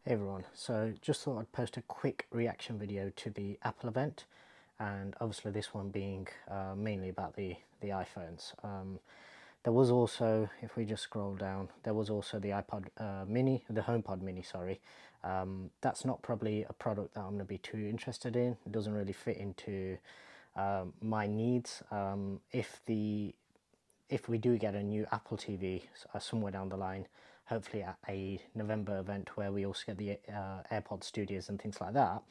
Hey everyone, so just thought I'd post a quick reaction video to the Apple event, and obviously this one being mainly about the iPhones. There was also, if we just scroll down, there was also the iPod mini, the HomePod mini, sorry. That's not probably a product that I'm going to be too interested in. It doesn't really fit into my needs. If we do get a new Apple TV somewhere down the line, hopefully at a November event where we also get the AirPod Studios and things like that,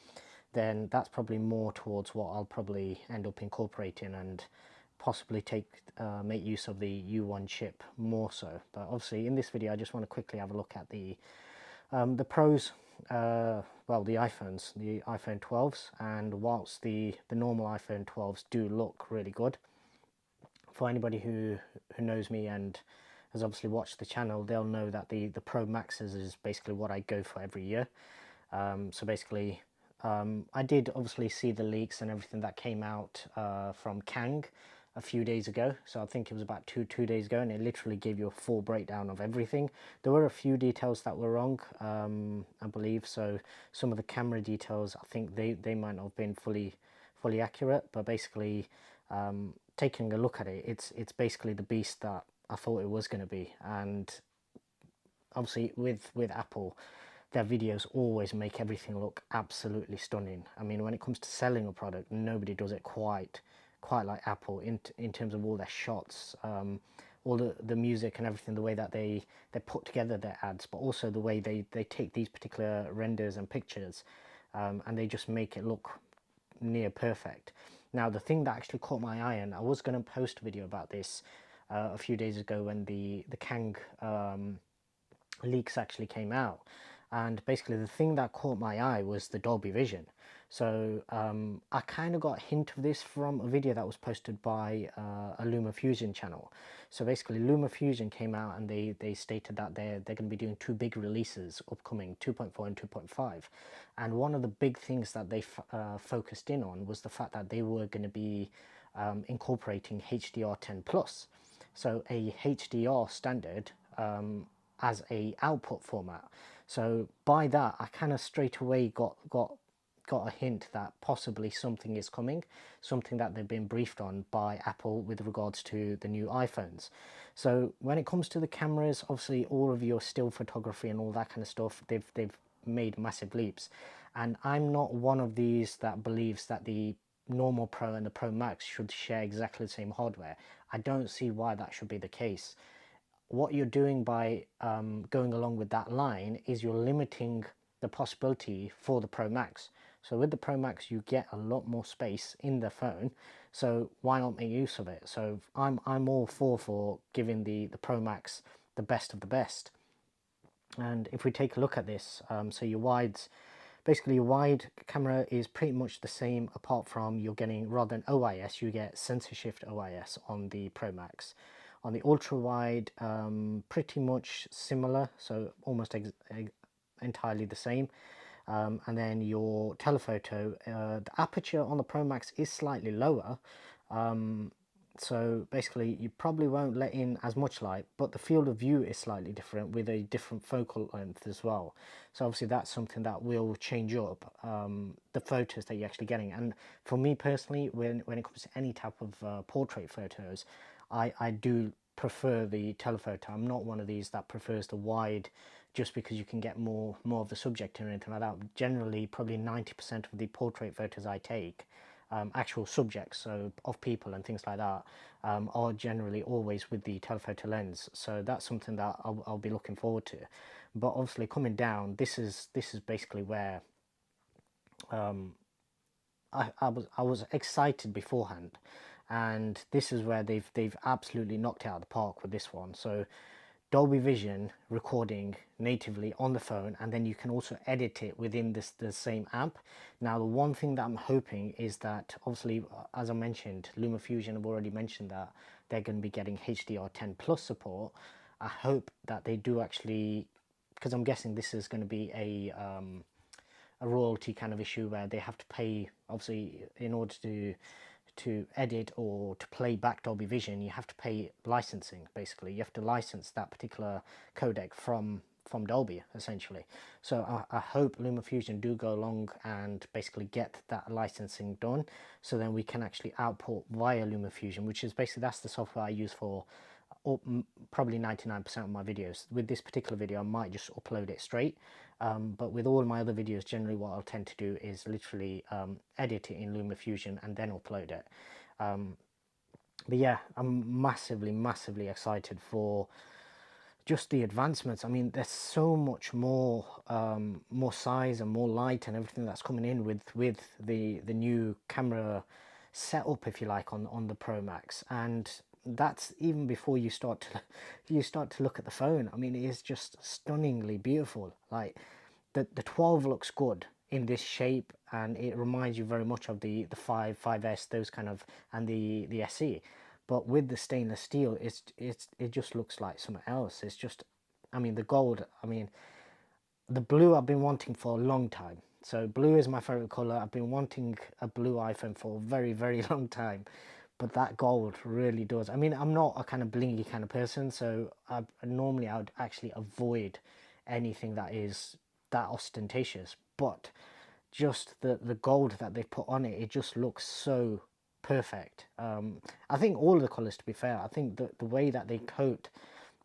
then that's probably more towards what I'll probably end up incorporating and possibly make use of the U1 chip more so. But obviously in this video I just want to quickly have a look at the pros, well, the iPhones, the iPhone 12s, and whilst the normal iPhone 12s do look really good, for anybody who knows me and has obviously watched the channel, they'll know that the Pro Maxes is basically what I go for every year. So basically, I did obviously see the leaks and everything that came out from Kang a few days ago. So I think it was about two days ago, and it literally gave you a full breakdown of everything. There were a few details that were wrong, I believe. So some of the camera details, I think they might not have been fully accurate, but basically, taking a look at it, it's basically the beast that I thought it was going to be. And obviously with Apple, their videos always make everything look absolutely stunning. I mean, when it comes to selling a product, nobody does it quite like Apple in terms of all their shots, all the music and everything, the way that they put together their ads, but also the way they take these particular renders and pictures, and they just make it look near perfect. Now, the thing that actually caught my eye, and I was going to post a video about this a few days ago when the Kang leaks actually came out, and basically the thing that caught my eye was the Dolby Vision. So I kind of got a hint of this from a video that was posted by a LumaFusion channel. So basically LumaFusion came out and they stated that they're going to be doing two big releases upcoming, 2.4 and 2.5. And one of the big things that they focused in on was the fact that they were going to be incorporating HDR10 plus. So a HDR standard as a output format. So by that, I kind of straight away got a hint that possibly something is coming, something that they've been briefed on by Apple with regards to the new iPhones. So when it comes to the cameras, obviously all of your still photography and all that kind of stuff, they've made massive leaps. And I'm not one of these that believes that the normal Pro and the Pro Max should share exactly the same hardware. I don't see why that should be the case. What you're doing by going along with that line is you're limiting the possibility for the Pro Max. So with the Pro Max, you get a lot more space in the phone. So why not make use of it? So I'm all for giving the Pro Max the best of the best. And if we take a look at this, so your wides, basically your wide camera is pretty much the same, apart from you're getting, rather than OIS, you get sensor shift OIS on the Pro Max. On the ultra wide, pretty much similar, so almost entirely the same. And then your telephoto, the aperture on the Pro Max is slightly lower, so basically you probably won't let in as much light, but the field of view is slightly different with a different focal length as well. So obviously that's something that will change up the photos that you're actually getting. And for me personally, when it comes to any type of portrait photos, I do prefer the telephoto. I'm not one of these that prefers the wide just because you can get more of the subject or anything like that. Generally, probably 90% of the portrait photos I take, actual subjects, so of people and things like that, are generally always with the telephoto lens. So that's something that I'll be looking forward to. But obviously coming down, this is basically where I was excited beforehand, and this is where they've absolutely knocked it out of the park with this one. So Dolby Vision recording natively on the phone, and then you can also edit it within the same app. Now, the one thing that I'm hoping is that, obviously, as I mentioned, LumaFusion have already mentioned that they're going to be getting HDR10 plus support. I hope that they do actually, because I'm guessing this is going to be a royalty kind of issue where they have to pay, obviously, in order to edit or to play back Dolby Vision, you have to pay licensing. Basically, you have to license that particular codec from from Dolby essentially. So I hope LumaFusion do go along and basically get that licensing done, so then we can actually output via LumaFusion, which is basically, that's the software I use for probably 99% of my videos. With this particular video I might just upload it straight, but with all my other videos generally what I'll tend to do is literally edit it in LumaFusion and then upload it. But yeah, I'm massively excited for just the advancements. I mean, there's so much more more size and more light and everything that's coming in with the new camera setup, if you like, on the Pro Max. And that's even before you start to look at the phone. I mean, it is just stunningly beautiful. Like the 12 looks good in this shape, and it reminds you very much of the 5S, those kind of, and the SE. But with the stainless steel, it just looks like something else. It's just, I mean, the gold, I mean, the blue I've been wanting for a long time. So blue is my favorite color. I've been wanting a blue iPhone for a very long time, but that gold really does. I mean, I'm not a kind of blingy kind of person, so normally I would actually avoid anything that is that ostentatious, but just the gold that they put on it, it just looks so perfect. I think all of the colors, to be fair, I think the way that they coat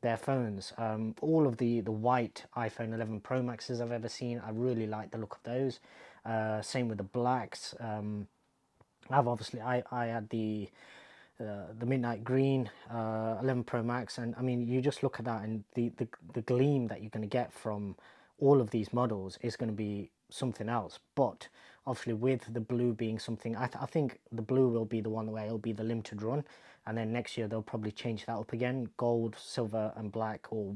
their phones, all of the white iPhone 11 Pro Maxes I've ever seen, I really like the look of those. Same with the blacks. I've obviously, I had the midnight green 11 Pro Max, and I mean, you just look at that, and the gleam that you're going to get from all of these models is going to be something else. But obviously with the blue being something, I think the blue will be the one where it'll be the limited run, and then next year they'll probably change that up again. Gold, silver and black, or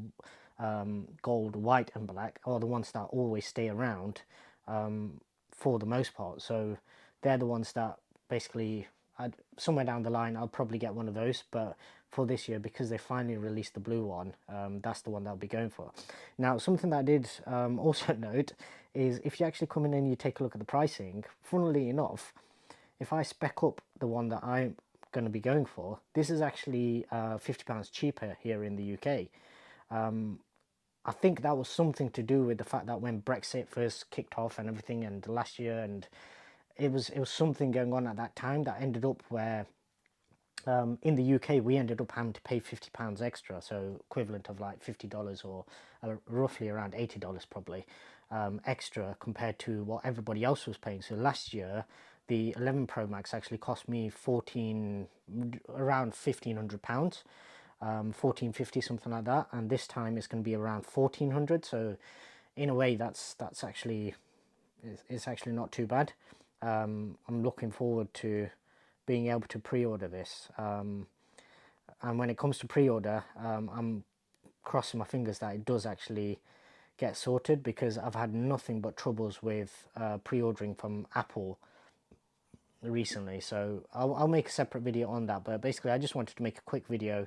gold, white and black are the ones that always stay around for the most part. So they're the ones that basically, somewhere down the line I'll probably get one of those, but for this year, because they finally released the blue one, that's the one that I'll be going for. Now, something that I did also note is, if you actually come in and you take a look at the pricing, funnily enough, if I spec up the one that I'm going to be going for, this is actually £50 cheaper here in the UK. I think that was something to do with the fact that when Brexit first kicked off and everything, and last year, and it was something going on at that time that ended up where in the UK we ended up having to pay £50 extra, so equivalent of like $50, or roughly around $80 probably, extra compared to what everybody else was paying. So last year the 11 Pro Max actually cost me around £1,500, 1450, something like that, and this time it's going to be around 1400. So in a way that's actually, it's actually not too bad. I'm looking forward to being able to pre-order this, and when it comes to pre-order, I'm crossing my fingers that it does actually get sorted, because I've had nothing but troubles with pre-ordering from Apple recently. So I'll make a separate video on that, but basically I just wanted to make a quick video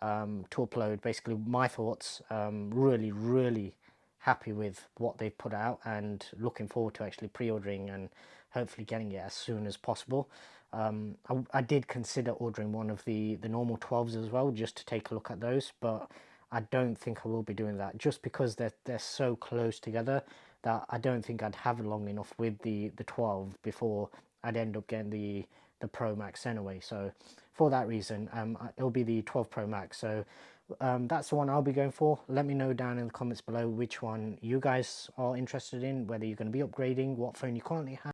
to upload basically my thoughts. Really happy with what they've put out, and looking forward to actually pre-ordering and hopefully getting it as soon as possible. I did consider ordering one of the normal 12s as well, just to take a look at those, but I don't think I will be doing that, just because they're so close together that I don't think I'd have long enough with the 12 before I'd end up getting the Pro Max anyway. So for that reason, it'll be the 12 Pro Max. So that's the one I'll be going for. Let me know down in the comments below which one you guys are interested in, whether you're going to be upgrading, what phone you currently have.